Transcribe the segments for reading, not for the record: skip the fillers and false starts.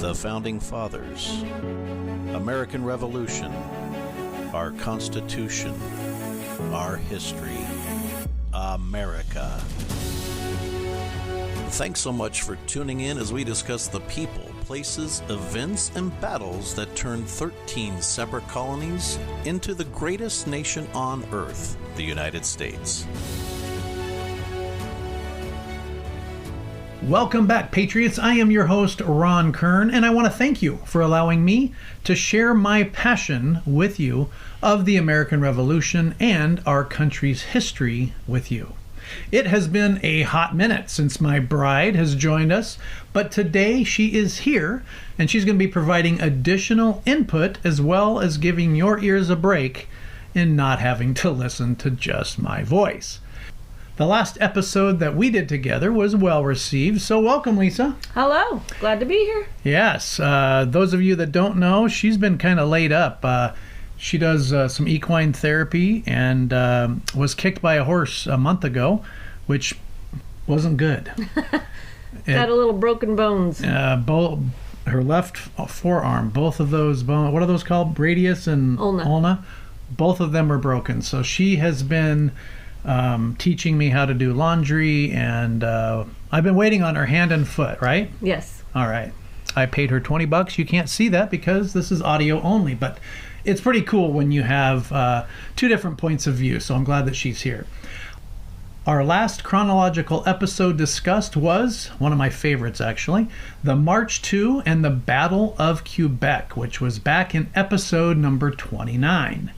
The Founding Fathers, American Revolution, our Constitution, our history, America. Thanks so much for tuning in as we discuss the people, places, events, and battles that turned 13 separate colonies into the greatest nation on earth, the United States. Welcome back, Patriots. I am your host, Ron Kern, and I want to thank you for allowing me to share my passion with you of the American Revolution and our country's history with you. It has been a hot minute since my bride has joined us, but today she is here, and she's going to be providing additional input as well as giving your ears a break in not having to listen to just my voice. The last episode that we did together was well received, so welcome, Lisa. Hello, glad to be here. Yes, those of you that don't know, she's been kind of laid up. She does some equine therapy and was kicked by a horse a month ago, which wasn't good. Got a little broken bones. Her left forearm, both of those bones, what are those called? Radius and ulna. Both of them are broken. So she has been teaching me how to do laundry, and I've been waiting on her hand and foot, right? Yes. All right. I paid her $20. You can't see that because this is audio only, but it's pretty cool when you have two different points of view, so I'm glad that she's here. Our last chronological episode discussed was, one of my favorites actually, the March to and the Battle of Quebec, which was back in episode number 29.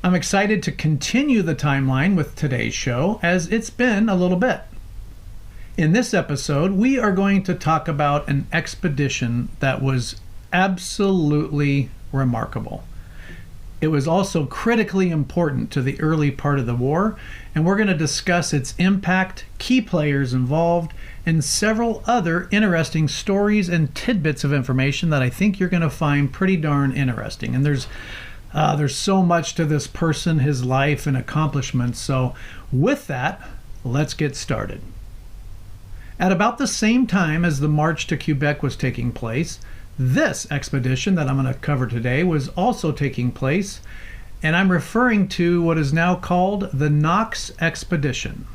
I'm excited to continue the timeline with today's show, as it's been a little bit. In this episode, we are going to talk about an expedition that was absolutely remarkable. It was also critically important to the early part of the war, and we're going to discuss its impact, key players involved, and several other interesting stories and tidbits of information that I think you're going to find pretty darn interesting. And there's so much to this person, his life, and accomplishments. So with that, let's get started. At about the same time as the march to Quebec was taking place, this expedition that I'm going to cover today was also taking place, and I'm referring to what is now called the Knox Expedition.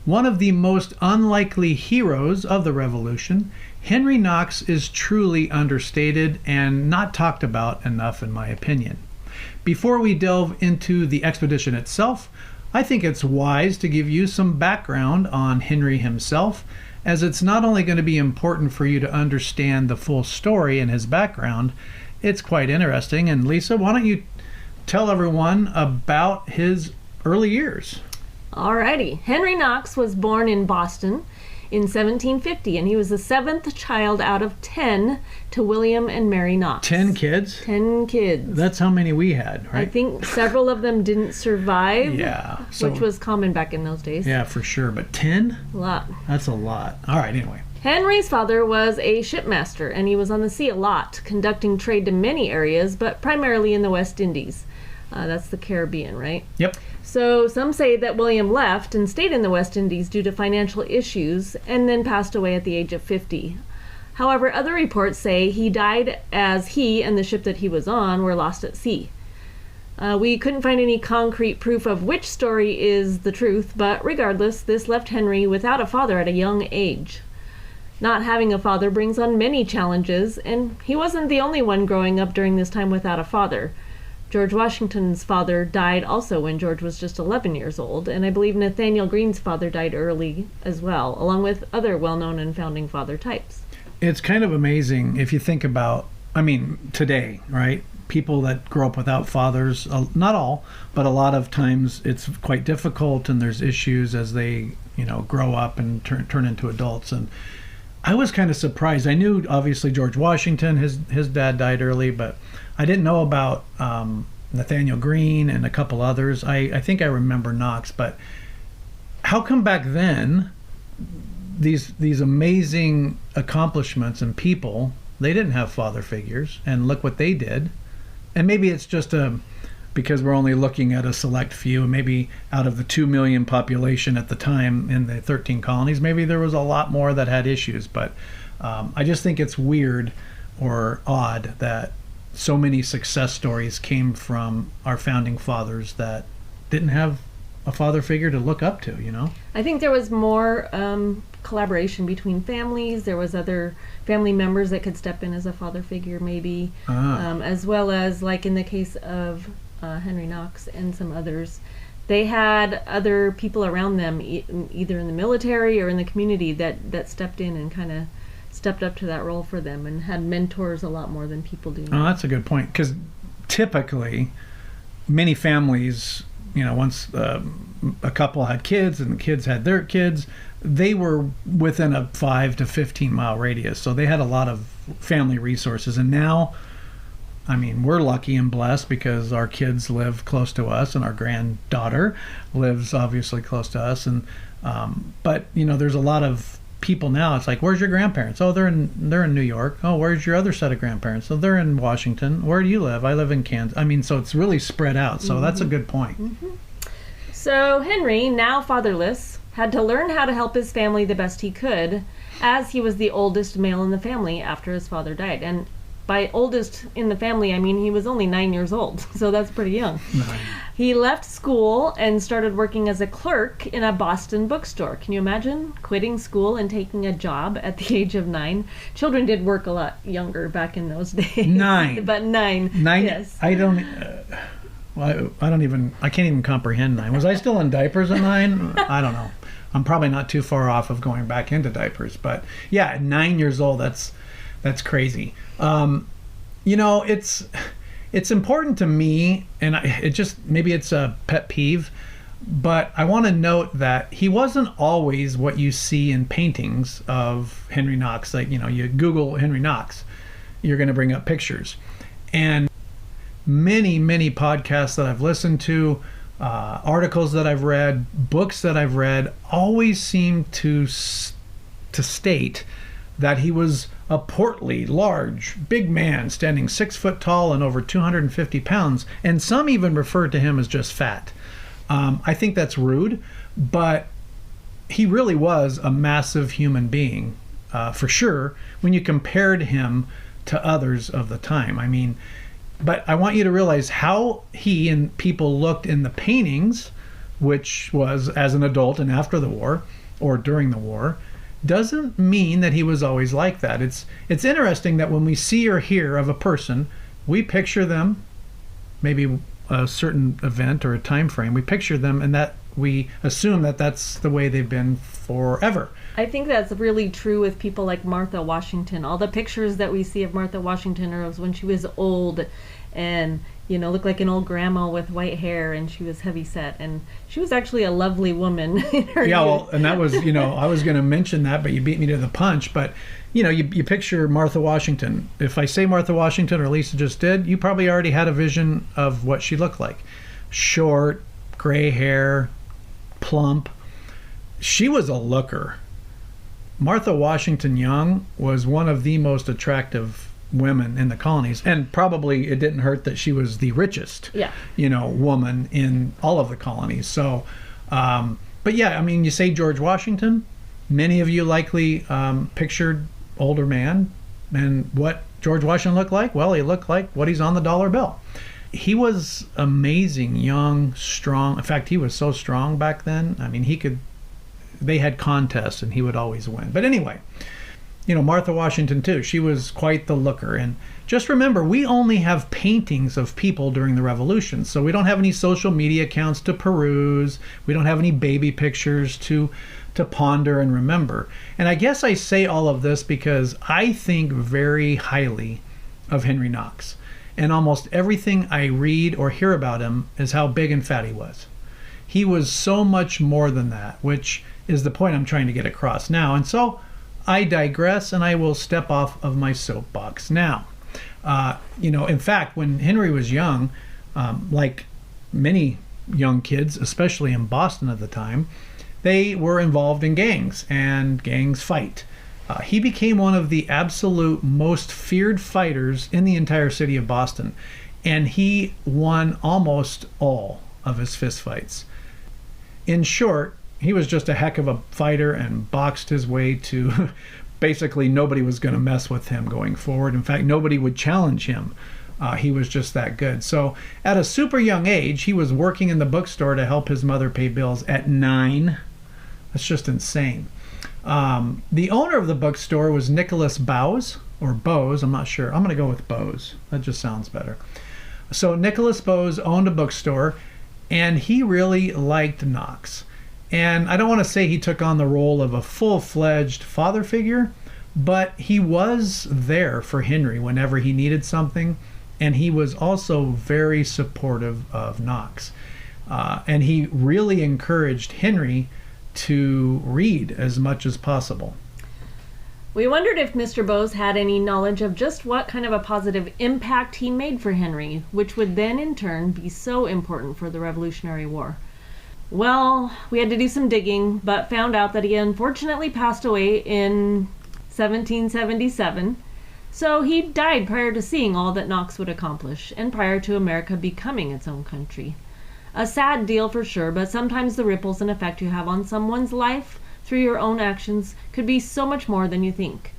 One of the most unlikely heroes of the Revolution, Henry Knox is truly understated and not talked about enough, in my opinion. Before we delve into the expedition itself, I think it's wise to give you some background on Henry himself, as it's not only going to be important for you to understand the full story and his background, it's quite interesting. And Lisa, why don't you tell everyone about his early years? Alrighty. Henry Knox was born in Boston in 1750, and he was the seventh child out of 10 to William and Mary Knox. 10 kids? 10 kids. That's how many we had, right? I think several of them didn't survive, yeah, which was common back in those days. Yeah, for sure. But 10? A lot. That's a lot. All right, anyway. Henry's father was a shipmaster, and he was on the sea a lot, conducting trade to many areas, but primarily in the West Indies. That's the Caribbean, right? Yep. So some say that William left and stayed in the West Indies due to financial issues and then passed away at the age of 50. However, other reports say he died as he and the ship that he was on were lost at sea. We couldn't find any concrete proof of which story is the truth, but regardless, this left Henry without a father at a young age. Not having a father brings on many challenges, and he wasn't the only one growing up during this time without a father. George Washington's father died also when George was just 11 years old, and I believe Nathaniel Greene's father died early as well, along with other well-known and founding father types. It's kind of amazing if you think about, today, right? People that grow up without fathers, not all, but a lot of times it's quite difficult, and there's issues as they, grow up and turn into adults. And I was kind of surprised. I knew, obviously, George Washington, his dad died early, but I didn't know about Nathaniel Greene and a couple others. I think I remember Knox, but how come back then these amazing accomplishments and people, they didn't have father figures, and look what they did. And maybe it's just a because we're only looking at a select few. Maybe out of the 2 million population at the time in the 13 colonies, maybe there was a lot more that had issues. But I just think it's weird or odd that so many success stories came from our founding fathers that didn't have a father figure to look up to, you know? I think there was more collaboration between families. There was other family members that could step in as a father figure, maybe, as well as, like in the case of Henry Knox and some others, they had other people around them, either in the military or in the community, that stepped in and kind of stepped up to that role for them and had mentors a lot more than people do now. Oh, that's a good point, because typically many families, you know, once a couple had kids and the kids had their kids, they were within a 5 to 15 mile radius, so they had a lot of family resources. And now, I mean, we're lucky and blessed because our kids live close to us and our granddaughter lives obviously close to us. And but you know, there's a lot of people now. It's like, where's your grandparents? Oh, they're in New York. Oh, where's your other set of grandparents? Oh, they're in Washington. Where do you live? I live in Kansas. I mean, so it's really spread out. So that's a good point. So Henry, now fatherless, had to learn how to help his family the best he could, as he was the oldest male in the family after his father died. And by oldest in the family, I mean he was only 9 years old, so that's pretty young. He left school and started working as a clerk in a Boston bookstore. Can you imagine quitting school and taking a job at the age of 9? Children did work a lot younger back in those days. 9. But 9. Yes. I don't even, I can't even comprehend 9. Was I still in diapers at 9? I don't know. I'm probably not too far off of going back into diapers, but yeah, at 9 years old, that's crazy. You know, it's important to me, and maybe it's a pet peeve, but I want to note that he wasn't always what you see in paintings of Henry Knox. Like, you know, you Google Henry Knox, you're going to bring up pictures. And many podcasts that I've listened to, articles that I've read, books that I've read, always seem to state that he was a portly, large, big man standing 6 foot tall and over 250 pounds. And some even refer to him as just fat. I think that's rude, but he really was a massive human being, for sure, when you compared him to others of the time. I mean, but I want you to realize how he and people looked in the paintings, which was as an adult and after the war or during the war, doesn't mean that he was always like that. It's interesting that when we see or hear of a person, we picture them, maybe a certain event or a time frame, we picture them and that we assume that that's the way they've been forever. I think that's really true with people like Martha Washington. All the pictures that we see of Martha Washington are when she was old and, you know, looked like an old grandma with white hair, and she was heavy set, and she was actually a lovely woman in her youth. Well, and that was, you know, I was going to mention that, but you beat me to the punch. But, you know, you picture Martha Washington. If I say Martha Washington, or Lisa just did, you probably already had a vision of what she looked like. Short, gray hair, plump. She was a looker. Martha Washington Young was one of the most attractive women in the colonies, and probably it didn't hurt that she was the richest, you know, woman in all of the colonies. So, but yeah, I mean, you say George Washington, many of you likely pictured older man, and what George Washington looked like? Well, he looked like what he's on the dollar bill. He was amazing, young, strong. In fact, he was so strong back then. I mean, they had contests and he would always win. But anyway, you know, Martha Washington too, she was quite the looker. And just remember, we only have paintings of people during the Revolution, so we don't have any social media accounts to peruse. We don't have any baby pictures to ponder and remember. And I guess I say all of this because I think very highly of Henry Knox. And almost everything I read or hear about him is how big and fat he was. He was so much more than that, which is the point I'm trying to get across now. And so I digress, and I will step off of my soapbox now. You know, in fact, when Henry was young, like many young kids, especially in Boston at the time, they were involved in gangs, and gangs fight. He became one of the absolute most feared fighters in the entire city of Boston. and he won almost all of his fistfights. In short, he was just a heck of a fighter and boxed his way to basically nobody was going to mess with him going forward. In fact, nobody would challenge him. He was just that good. So at a super young age, he was working in the bookstore to help his mother pay bills at 9. That's just insane. The owner of the bookstore was Nicholas Bowes, or Bowes, I'm not sure. I'm going to go with Bowes. That just sounds better. So Nicholas Bowes owned a bookstore, and he really liked Knox. And I don't want to say he took on the role of a full-fledged father figure, but he was there for Henry whenever he needed something, and he was also very supportive of Knox. And he really encouraged Henry to read as much as possible. We wondered if Mr. Bowes had any knowledge of just what kind of a positive impact he made for Henry, which would then in turn be so important for the Revolutionary War. Well, we had to do some digging, but found out that he unfortunately passed away in 1777. So he died prior to seeing all that Knox would accomplish, and prior to America becoming its own country. A sad deal for sure, but sometimes the ripples and effect you have on someone's life through your own actions could be so much more than you think.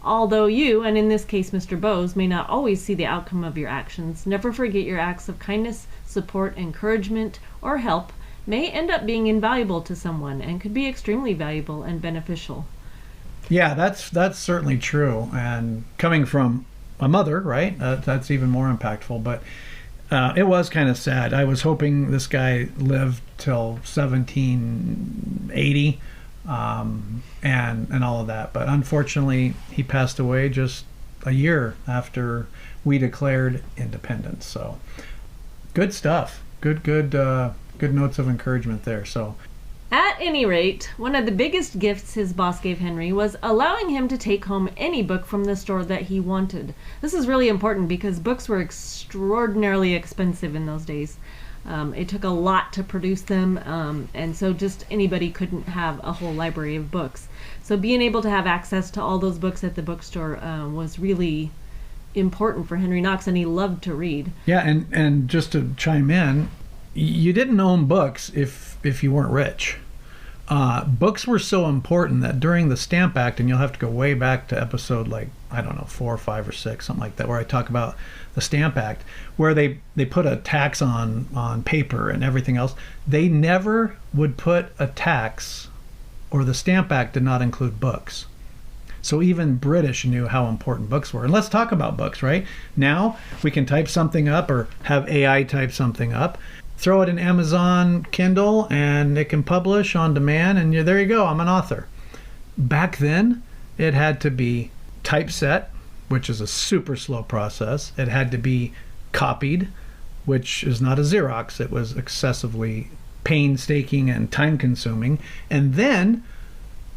Although you, and in this case Mr. Bowes, may not always see the outcome of your actions, never forget your acts of kindness, support, encouragement, or help may end up being invaluable to someone and could be extremely valuable and beneficial. Yeah, that's certainly true. And coming from a mother, right, that's even more impactful. But it was kind of sad. I was hoping this guy lived till 1780 and all of that. But unfortunately, he passed away just a year after we declared independence. So good stuff. Good notes of encouragement there. So at any rate, one of the biggest gifts his boss gave Henry was allowing him to take home any book from the store that he wanted. This is really important because books were extraordinarily expensive in those days. It took a lot to produce them, and so just anybody couldn't have a whole library of books. So being able to have access to all those books at the bookstore was really important for Henry Knox, and he loved to read. Yeah, and just to chime in, you didn't own books if you weren't rich. Books were so important that during the Stamp Act, and you'll have to go way back to episode 4 or 5 or 6, something like that, where I talk about the Stamp Act, where they put a tax on paper and everything else. They never would put a tax, or the Stamp Act did not include books. So even British knew how important books were. And let's talk about books, right? Now we can type something up or have AI type something up, throw it in Amazon Kindle, and it can publish on demand, and there you go, I'm an author. Back then, it had to be typeset, which is a super slow process. It had to be copied, which is not a Xerox. It was excessively painstaking and time-consuming. And then,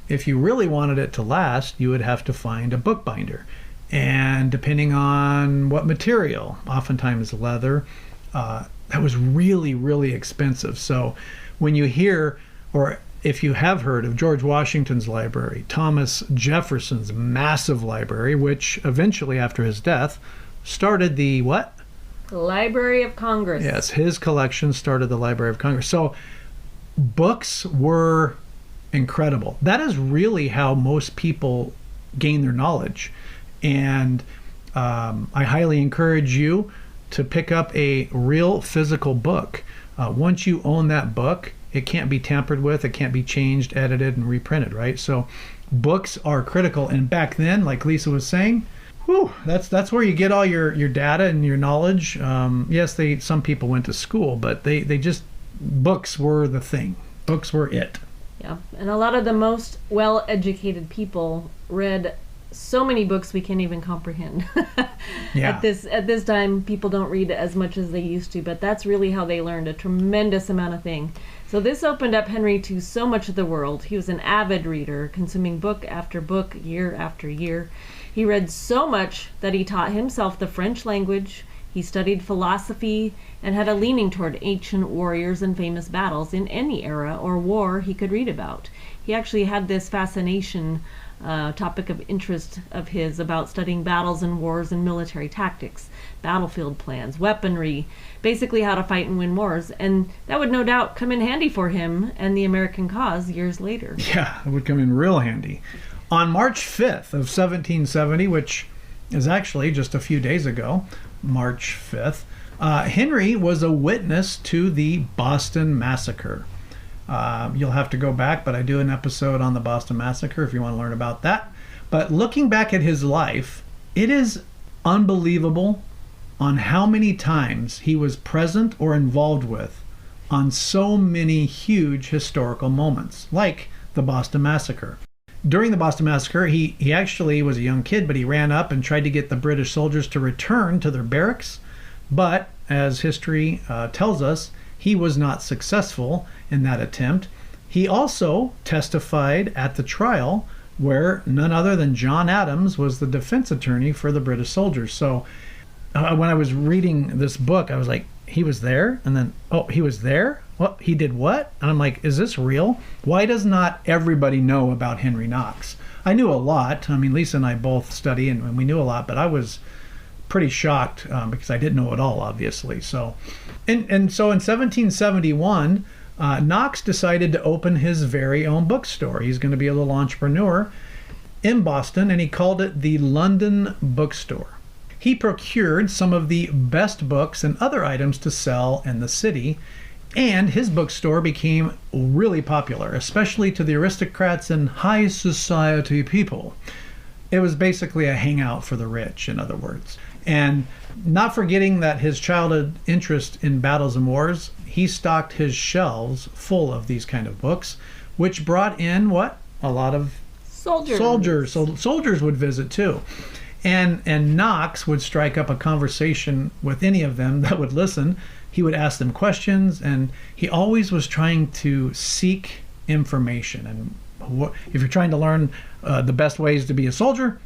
if you really wanted it to last, you would have to find a bookbinder. And depending on what material, oftentimes leather, that was really, really expensive. So when you hear, or if you have heard of George Washington's library, Thomas Jefferson's massive library, which eventually after his death started the what? The Library of Congress. Yes, his collection started the Library of Congress. So books were incredible. That is really how most people gain their knowledge. And I highly encourage you to pick up a real physical book. Once you own that book, it can't be tampered with, it can't be changed, edited, and reprinted, right? So books are critical. And back then, like Lisa was saying, that's where you get all your data and your knowledge. Yes, some people went to school, but they just, books were the thing. Books were it. Yeah, and a lot of the most well-educated people read so many books we can't even comprehend. Yeah. At this time, people don't read as much as they used to, but that's really how they learned a tremendous amount of things. So this opened up Henry to so much of the world. He was an avid reader, consuming book after book, year after year. He read so much that he taught himself the French language. He studied philosophy and had a leaning toward ancient warriors and famous battles in any era or war he could read about. He actually had this fascination topic of interest of his about studying battles and wars and military tactics, battlefield plans, weaponry, basically how to fight and win wars. And that would no doubt come in handy for him and the American cause years later. Yeah, it would come in real handy. On March 5th of 1770, which is actually just a few days ago, March 5th, Henry was a witness to the Boston Massacre. You'll have to go back, but I do an episode on the Boston Massacre if you want to learn about that. But looking back at his life, it is unbelievable on how many times he was present or involved with on so many huge historical moments, like the Boston Massacre. During the Boston Massacre, he actually was a young kid, but he ran up and tried to get the British soldiers to return to their barracks. But as history tells us, he was not successful in that attempt. He also testified at the trial where none other than John Adams was the defense attorney for the British soldiers. So when I was reading this book, I was like, he was there? And then, oh, he was there? What? He did what? And I'm like, is this real? Why does not everybody know about Henry Knox? I knew a lot. I mean, Lisa and I both study and we knew a lot, but I was pretty shocked because I didn't know it all, obviously. So, and so in 1771, Knox decided to open his very own bookstore. He's going to be a little entrepreneur in Boston, and he called it the London Bookstore. He procured some of the best books and other items to sell in the city, and his bookstore became really popular, especially to the aristocrats and high society people. It was basically a hangout for the rich, in other words. And not forgetting that his childhood interest in battles and wars, he stocked his shelves full of these kind of books, which brought in what? A lot of soldiers. So soldiers would visit too. And Knox would strike up a conversation with any of them that would listen. He would ask them questions, and he always was trying to seek information. And if you're trying to learn the best ways to be a soldier,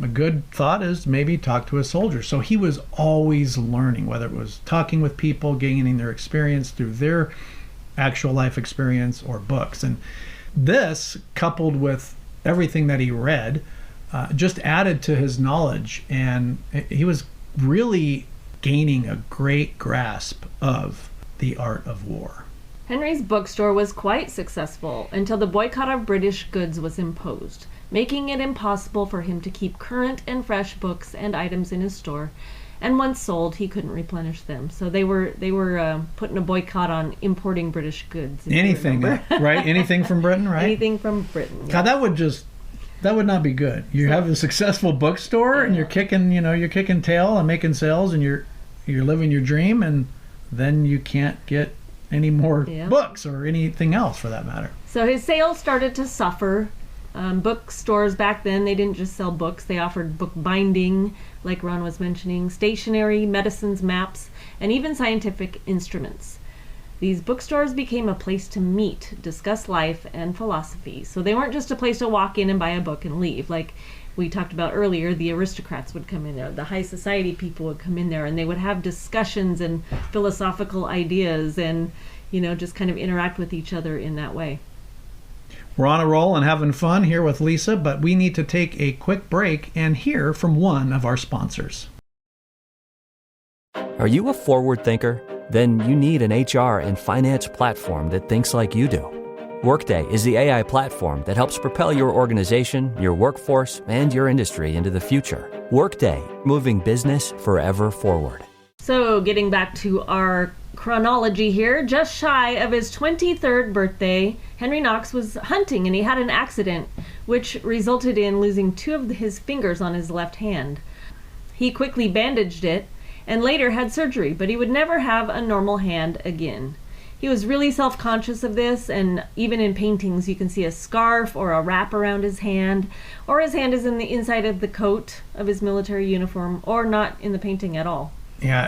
a good thought is maybe talk to a soldier. So he was always learning, whether it was talking with people, gaining their experience through their actual life experience or books. And this, coupled with everything that he read, just added to his knowledge. And he was really gaining a great grasp of the art of war. Henry's bookstore was quite successful until the boycott of British goods was imposed, making it impossible for him to keep current and fresh books and items in his store. And once sold, he couldn't replenish them. So they were putting a boycott on importing British goods. Anything, right? Anything from Britain, right? Anything from Britain. Yeah. God, that would not be good. You have a successful bookstore, and you're kicking tail and making sales, and you're living your dream, and then you can't get any more books or anything else for that matter. So his sales started to suffer. Bookstores back then, they didn't just sell books. They offered book binding, like Ron was mentioning, stationery, medicines, maps, and even scientific instruments. These bookstores became a place to meet, discuss life and philosophy. So they weren't just a place to walk in and buy a book and leave. Like we talked about earlier, the aristocrats would come in there, the high society people would come in there, and they would have discussions and philosophical ideas and, just kind of interact with each other in that way. We're on a roll and having fun here with Lisa, but we need to take a quick break and hear from one of our sponsors. Are you a forward thinker? Then you need an HR and finance platform that thinks like you do. Workday is the AI platform that helps propel your organization, your workforce, and your industry into the future. Workday, moving business forever forward. So getting back to our chronology here, just shy of his 23rd birthday, Henry Knox was hunting and he had an accident which resulted in losing 2 of his fingers on his left hand. He quickly bandaged it and later had surgery, but he would never have a normal hand again. He was really self-conscious of this, and even in paintings you can see a scarf or a wrap around his hand, or his hand is in the inside of the coat of his military uniform, or not in the painting at all. Yeah,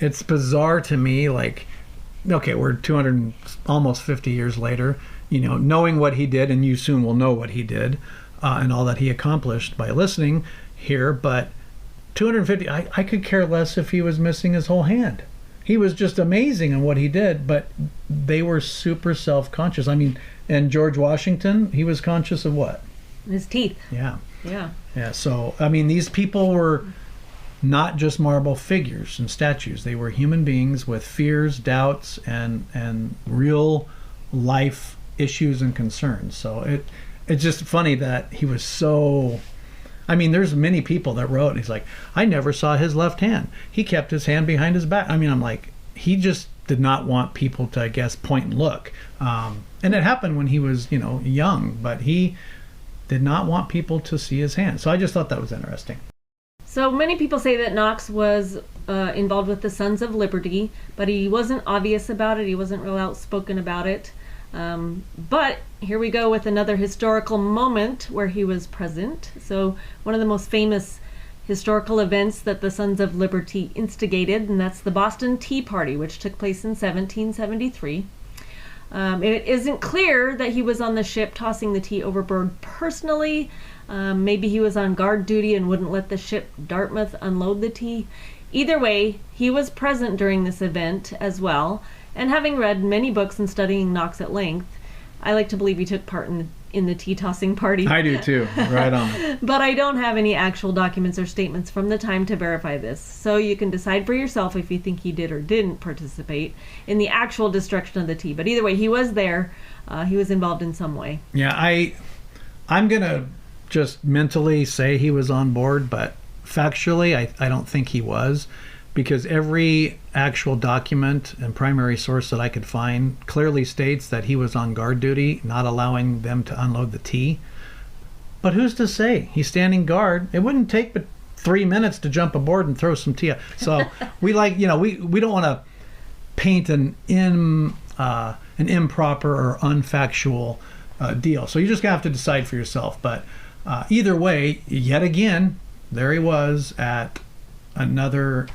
it's bizarre to me. Like, okay, we're 200 almost 50 years later, knowing what he did, and you soon will know what he did and all that he accomplished by listening here, but 250, I could care less if he was missing his whole hand. he was just amazing in what he did, but they were super self-conscious. I mean, and George Washington, he was conscious of what? His teeth. Yeah. Yeah. Yeah, so, I mean, these people were not just marble figures and statues. They were human beings with fears, doubts, and real life issues and concerns. So it's just funny that he was so... I mean, there's many people that wrote, he's like, I never saw his left hand. He kept his hand behind his back. I mean, I'm like, he just did not want people to, I guess, point and look. And it happened when he was, young, but he did not want people to see his hand. So I just thought that was interesting. So many people say that Knox was involved with the Sons of Liberty, but he wasn't obvious about it. He wasn't real outspoken about it. But here we go with another historical moment where he was present. So one of the most famous historical events that the Sons of Liberty instigated, and that's the Boston Tea Party, which took place in 1773. It isn't clear that he was on the ship tossing the tea overboard personally. Maybe he was on guard duty and wouldn't let the ship Dartmouth unload the tea. Either way, he was present during this event as well, and having read many books and studying Knox at length, I like to believe he took part in the tea tossing party. I do too, right on. But I don't have any actual documents or statements from the time to verify this, so you can decide for yourself if you think he did or didn't participate in the actual destruction of the tea. But either way, he was there. He was involved in some way. Yeah, I'm going to just mentally say he was on board, but factually, I don't think he was, because every actual document and primary source that I could find clearly states that he was on guard duty, not allowing them to unload the tea. But who's to say? He's standing guard. It wouldn't take but 3 minutes to jump aboard and throw some tea out. So we we don't want to paint an improper or unfactual deal. So you just have to decide for yourself. But either way, yet again, there he was at another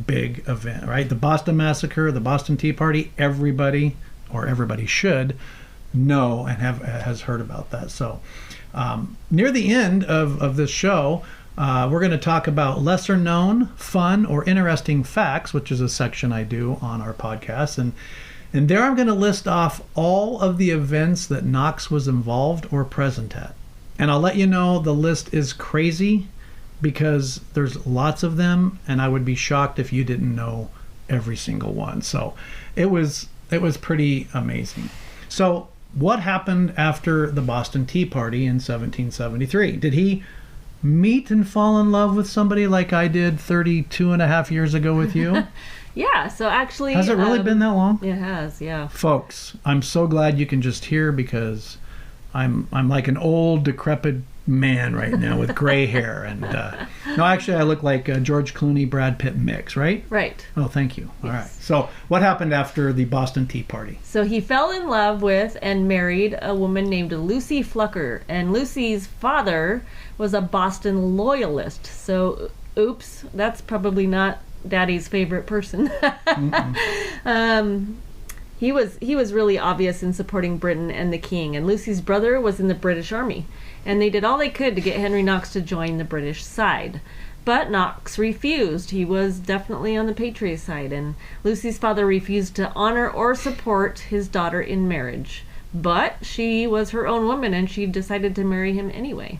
big event, right? The Boston Massacre, the Boston Tea Party, everybody should know and has heard about that. So near the end of this show, we're going to talk about lesser known, fun, or interesting facts, which is a section I do on our podcast. And there I'm going to list off all of the events that Knox was involved or present at. And I'll let you know the list is crazy because there's lots of them, and I would be shocked if you didn't know every single one. So it was pretty amazing. So what happened after the Boston Tea Party in 1773? Did he meet and fall in love with somebody like I did 32 and a half years ago with you? Yeah, so actually... Has it really been that long? It has, yeah. Folks, I'm so glad you can just hear, because I'm like an old, decrepit man right now with gray hair. And no, actually, I look like George Clooney, Brad Pitt mix, right? Right. Oh, thank you. Yes. All right. So what happened after the Boston Tea Party? So he fell in love with and married a woman named Lucy Flucker. And Lucy's father was a Boston loyalist. So, oops, that's probably not Daddy's favorite person. He was really obvious in supporting Britain and the king, and Lucy's brother was in the British Army, and they did all they could to get Henry Knox to join the British side. But Knox refused. He was definitely on the Patriots side, and Lucy's father refused to honor or support his daughter in marriage. But she was her own woman, and she decided to marry him anyway.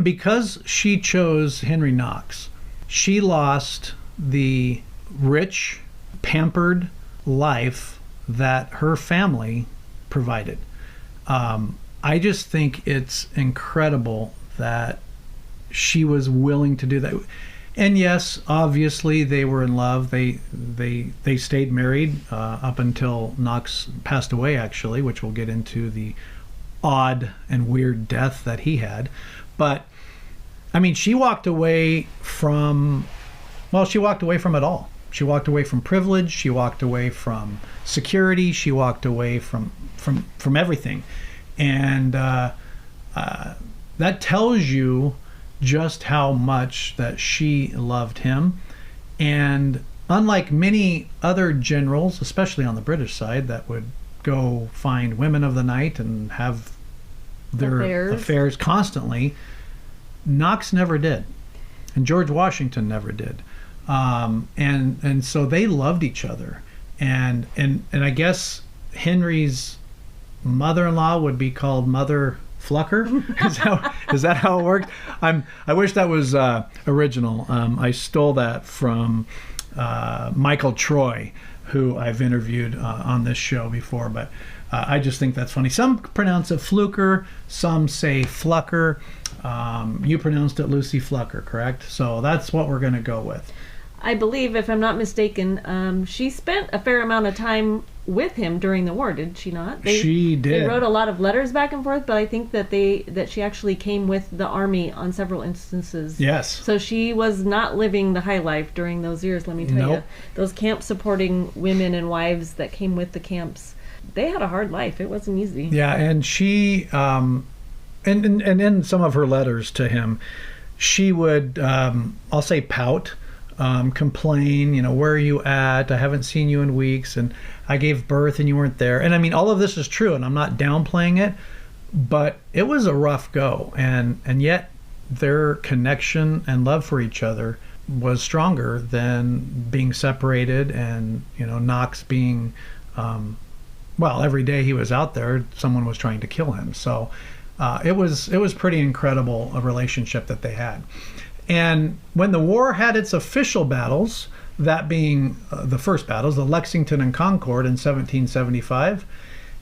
Because she chose Henry Knox, she lost the rich, pampered life that her family provided. I just think it's incredible that she was willing to do that. And yes, obviously they were in love. They stayed married up until Knox passed away, actually, which we'll get into the odd and weird death that he had. But I mean, she walked away from it all. She walked away from privilege. She walked away from security. She walked away from everything. And that tells you just how much that she loved him. And unlike many other generals, especially on the British side, that would go find women of the night and have their affairs constantly, Knox never did. And George Washington never did. And so they loved each other. And I guess Henry's mother-in-law would be called Mother Flucker. Is that how it worked? I wish that was original. I stole that from Michael Troy, who I've interviewed on this show before, but I just think that's funny. Some pronounce it Fluker, some say Flucker. You pronounced it Lucy Flucker, correct? So that's what we're going to go with. I believe, if I'm not mistaken, she spent a fair amount of time with him during the war, did she not? She did. They wrote a lot of letters back and forth, but I think that she actually came with the army on several instances. Yes. So she was not living the high life during those years, let me tell you. Those camp supporting women and wives that came with the camps, they had a hard life. It wasn't easy. Yeah, and she, and in some of her letters to him, she would, I'll say pout, complain, where are you at? I haven't seen you in weeks, and I gave birth and you weren't there. And I mean, all of this is true, and I'm not downplaying it, but it was a rough go, and yet their connection and love for each other was stronger than being separated, and Knox being, every day he was out there, someone was trying to kill him. So it was pretty incredible, a relationship that they had. And when the war had its official battles, that being the first battles, the Lexington and Concord in 1775,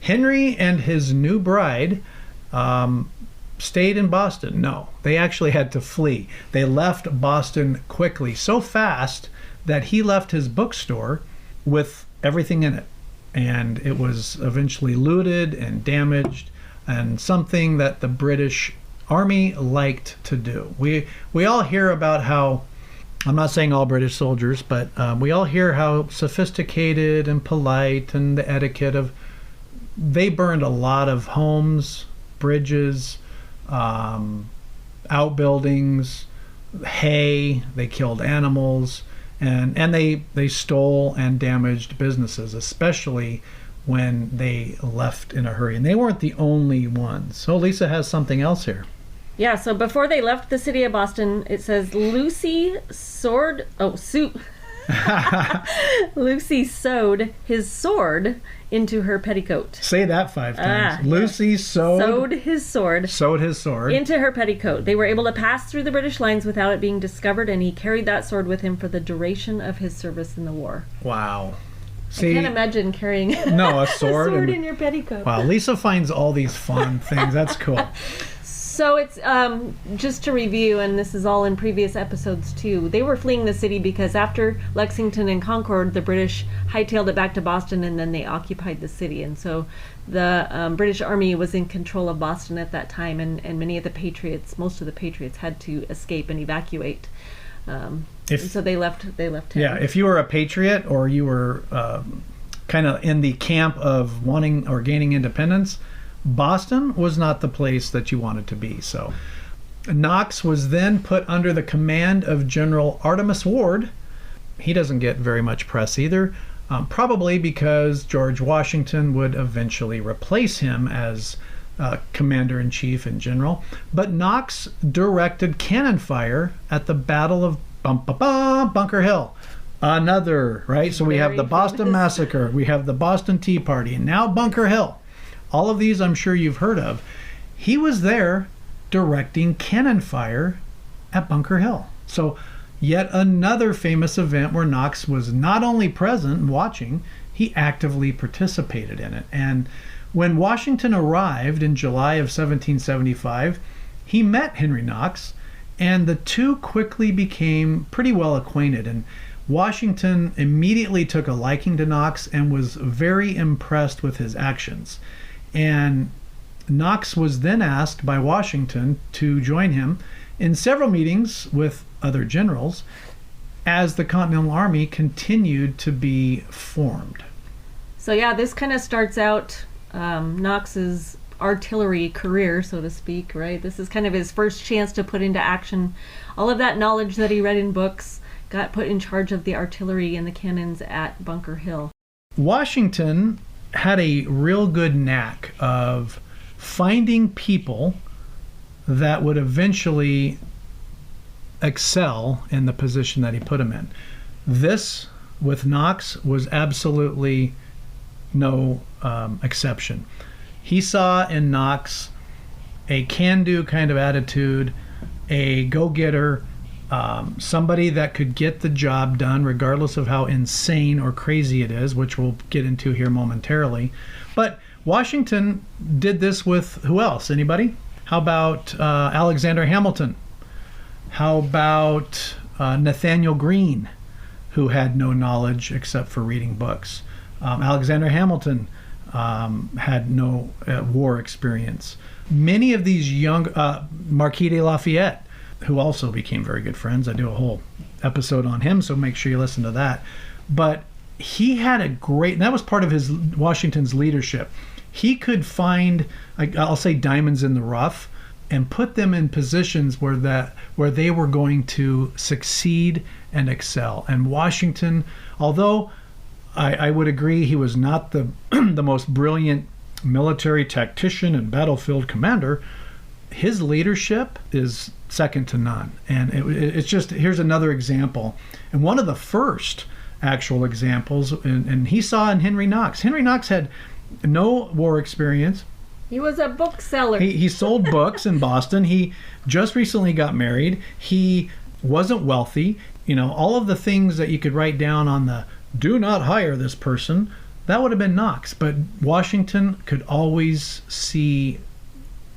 Henry and his new bride stayed in Boston. No, they actually had to flee. They left Boston quickly, so fast that he left his bookstore with everything in it. And it was eventually looted and damaged, and something that the British Army liked to do. We all hear about how, I'm not saying all British soldiers, but we all hear how sophisticated and polite and the etiquette of, they burned a lot of homes, bridges, outbuildings, hay, they killed animals, and they stole and damaged businesses, especially when they left in a hurry. And they weren't the only ones. So Lisa has something else here. Yeah, so before they left the city of Boston, it says Lucy sewed his sword into her petticoat. Say that 5 times. Lucy sewed his sword into her petticoat. They were able to pass through the British lines without it being discovered, and he carried that sword with him for the duration of his service in the war. Wow. See, I can't imagine carrying a sword in your petticoat. Wow, Lisa finds all these fun things. That's cool. So it's, just to review, and this is all in previous episodes too, they were fleeing the city because after Lexington and Concord, the British hightailed it back to Boston, and then they occupied the city. And so the British Army was in control of Boston at that time, and most of the Patriots had to escape and evacuate. So they left town. Yeah, if you were a Patriot or you were kind of in the camp of wanting or gaining independence, Boston was not the place that you wanted to be. So Knox was then put under the command of General Artemus Ward. He doesn't get very much press either, probably because George Washington would eventually replace him as commander-in-chief and general. But Knox directed cannon fire at the Battle of Bunker Hill. Another, right? So we have the Boston Massacre, we have the Boston Tea Party, and now Bunker Hill. All of these I'm sure you've heard of. He was there directing cannon fire at Bunker Hill. So yet another famous event where Knox was not only present and watching, he actively participated in it. And when Washington arrived in July of 1775, he met Henry Knox, and the two quickly became pretty well acquainted. And Washington immediately took a liking to Knox and was very impressed with his actions. And Knox was then asked by Washington to join him in several meetings with other generals as the Continental Army continued to be formed. So yeah, this kind of starts out Knox's artillery career, so to speak, right? This is kind of his first chance to put into action all of that knowledge that he read in books, got put in charge of the artillery and the cannons at Bunker Hill. Washington had a real good knack of finding people that would eventually excel in the position that he put them in. This, with Knox, was absolutely no exception. He saw in Knox a can-do kind of attitude, a go-getter, somebody that could get the job done regardless of how insane or crazy it is, which we'll get into here momentarily. But Washington did this with who else? Anybody? How about Alexander Hamilton? How about Nathaniel Greene, who had no knowledge except for reading books? Alexander Hamilton had no war experience. Many of these young, Marquis de Lafayette, who also became very good friends. I do a whole episode on him, so make sure you listen to that. But he had a great, and that was part of his Washington's leadership. He could find, I'll say, diamonds in the rough and put them in positions where they were going to succeed and excel. And Washington, although I would agree he was not the the most brilliant military tactician and battlefield commander, his leadership is second to none. And it's just, here's another example. And one of the first actual examples, and he saw in Henry Knox. Henry Knox had no war experience. He was a bookseller. He sold books in Boston. He just recently got married. He wasn't wealthy. You know, all of the things that you could write down on the do not hire this person, that would have been Knox. But Washington could always see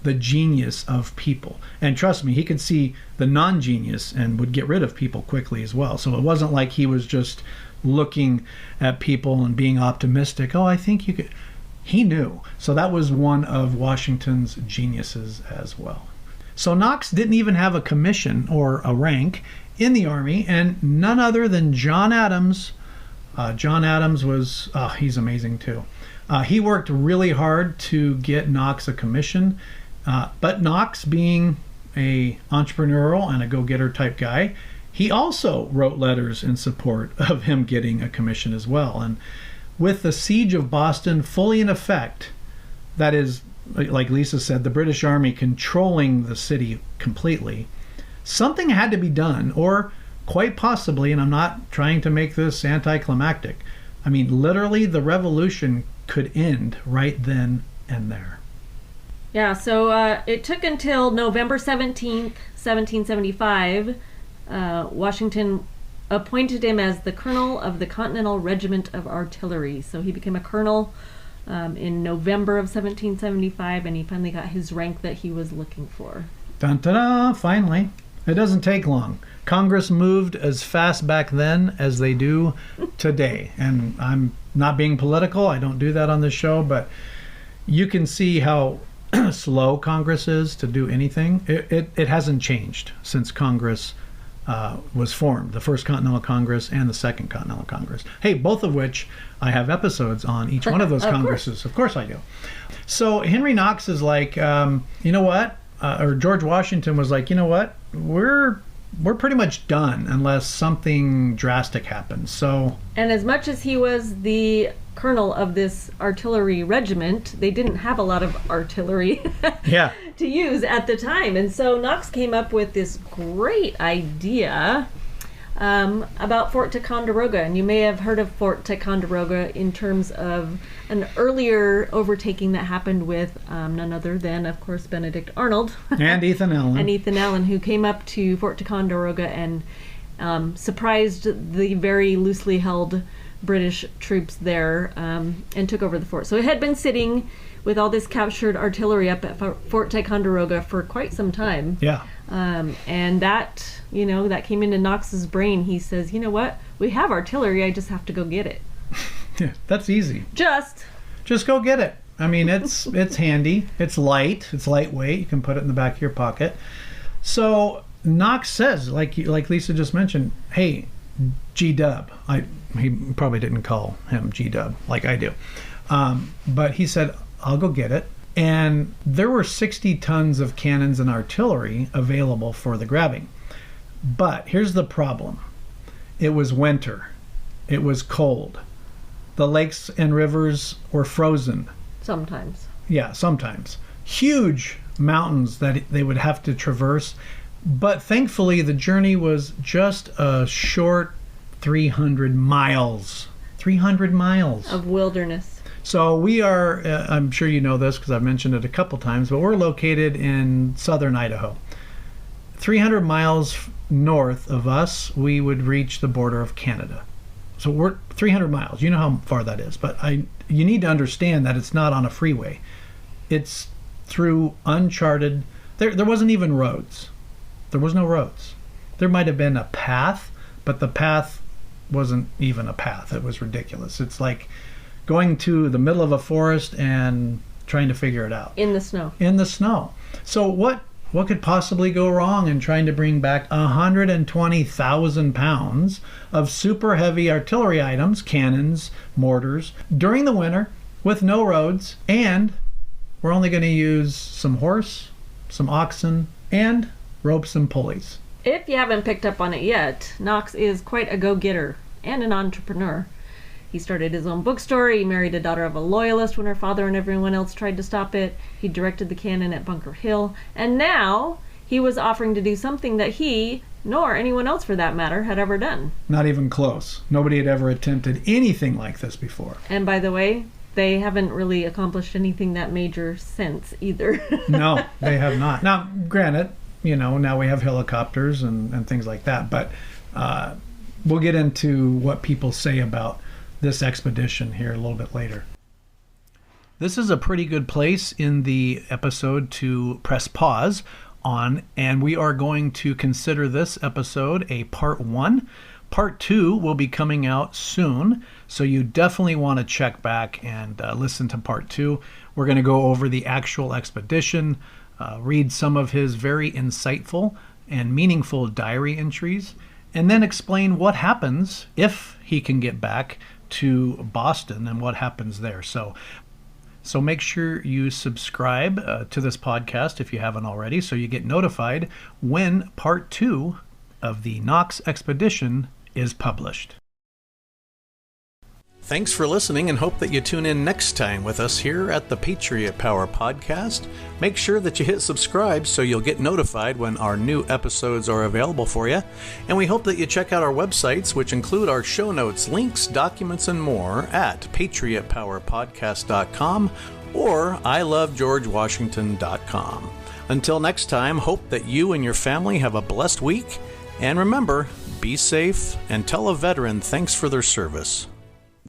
the genius of people. And trust me, he could see the non-genius and would get rid of people quickly as well. So it wasn't like he was just looking at people and being optimistic. Oh, I think you could. He knew. So that was one of Washington's geniuses as well. So Knox didn't even have a commission or a rank in the Army, and none other than John Adams. John Adams was, he's amazing too. He worked really hard to get Knox a commission. But Knox, being a entrepreneurial and a go-getter type guy, he also wrote letters in support of him getting a commission as well. And with the siege of Boston fully in effect, that is, like Lisa said, the British Army controlling the city completely, something had to be done, or quite possibly, and I'm not trying to make this anticlimactic, I mean, literally the revolution could end right then and there. Yeah, so it took until November 17th, 1775, Washington appointed him as the colonel of the Continental Regiment of Artillery. So he became a colonel in November of 1775, and he finally got his rank that he was looking for. Dun-ta-da, finally. It doesn't take long. Congress moved as fast back then as they do today. And I'm not being political, I don't do that on this show, but you can see how slow Congress is to do anything. It hasn't changed since Congress was formed, the First Continental Congress and the Second Continental Congress. Hey, both of which I have episodes on each one of those Congresses. Of course I do. So Henry Knox is like, you know what? Or George Washington was like, you know what? We're pretty much done unless something drastic happens. So, and as much as he was the colonel of this artillery regiment, they didn't have a lot of artillery to use at the time. And so Knox came up with this great idea about Fort Ticonderoga. And you may have heard of Fort Ticonderoga in terms of an earlier overtaking that happened with none other than, of course, Benedict Arnold. And Ethan Allen. And Ethan Allen, who came up to Fort Ticonderoga and surprised the very loosely held British troops there and took over the fort. So it had been sitting with all this captured artillery up at Fort Ticonderoga for quite some time. Yeah. And that, that came into Knox's brain. He says, you know what? We have artillery. I just have to go get it. Yeah, that's easy. Just go get it. I mean, it's handy. It's light. It's lightweight. You can put it in the back of your pocket. So Knox says, like Lisa just mentioned, hey, G-Dub. He probably didn't call him G-Dub like I do. But he said, I'll go get it. And there were 60 tons of cannons and artillery available for the grabbing. But here's the problem. It was winter. It was cold. The lakes and rivers were frozen. Sometimes. Yeah, sometimes. Huge mountains that they would have to traverse. But thankfully, the journey was just a short 300 miles. 300 miles. Of wilderness. So we are, I'm sure you know this because I've mentioned it a couple times, but we're located in southern Idaho. 300 miles north of us, we would reach the border of Canada. So we're 300 miles. You know how far that is, but you need to understand that it's not on a freeway. It's through uncharted, there wasn't even roads. There was no roads. There might have been a path, but the path wasn't even a path. It was ridiculous. It's like going to the middle of a forest and trying to figure it out. In the snow. In the snow. So what could possibly go wrong in trying to bring back 120,000 pounds of super heavy artillery items, cannons, mortars, during the winter with no roads, and we're only going to use some horse, some oxen, and ropes and pulleys. If you haven't picked up on it yet, Knox is quite a go-getter and an entrepreneur. He started his own bookstore, he married a daughter of a loyalist when her father and everyone else tried to stop it, he directed the cannon at Bunker Hill, and now he was offering to do something that he, nor anyone else for that matter, had ever done. Not even close. Nobody had ever attempted anything like this before. And by the way, they haven't really accomplished anything that major since either. No, they have not. Now, granted, now we have helicopters and things like that, but we'll get into what people say about this expedition here a little bit later. This is a pretty good place in the episode to press pause on, and we are going to consider this episode a part 1. Part 2 will be coming out soon, so you definitely want to check back and listen to part 2. We're going to go over the actual expedition, read some of his very insightful and meaningful diary entries, and then explain what happens if he can get back to Boston and what happens there. So make sure you subscribe to this podcast if you haven't already, so you get notified when part 2 of the Knox Expedition is published. Thanks for listening, and hope that you tune in next time with us here at the Patriot Power Podcast. Make sure that you hit subscribe so you'll get notified when our new episodes are available for you. And we hope that you check out our websites, which include our show notes, links, documents, and more at patriotpowerpodcast.com or ilovegeorgewashington.com. Until next time, hope that you and your family have a blessed week. And remember, be safe and tell a veteran thanks for their service.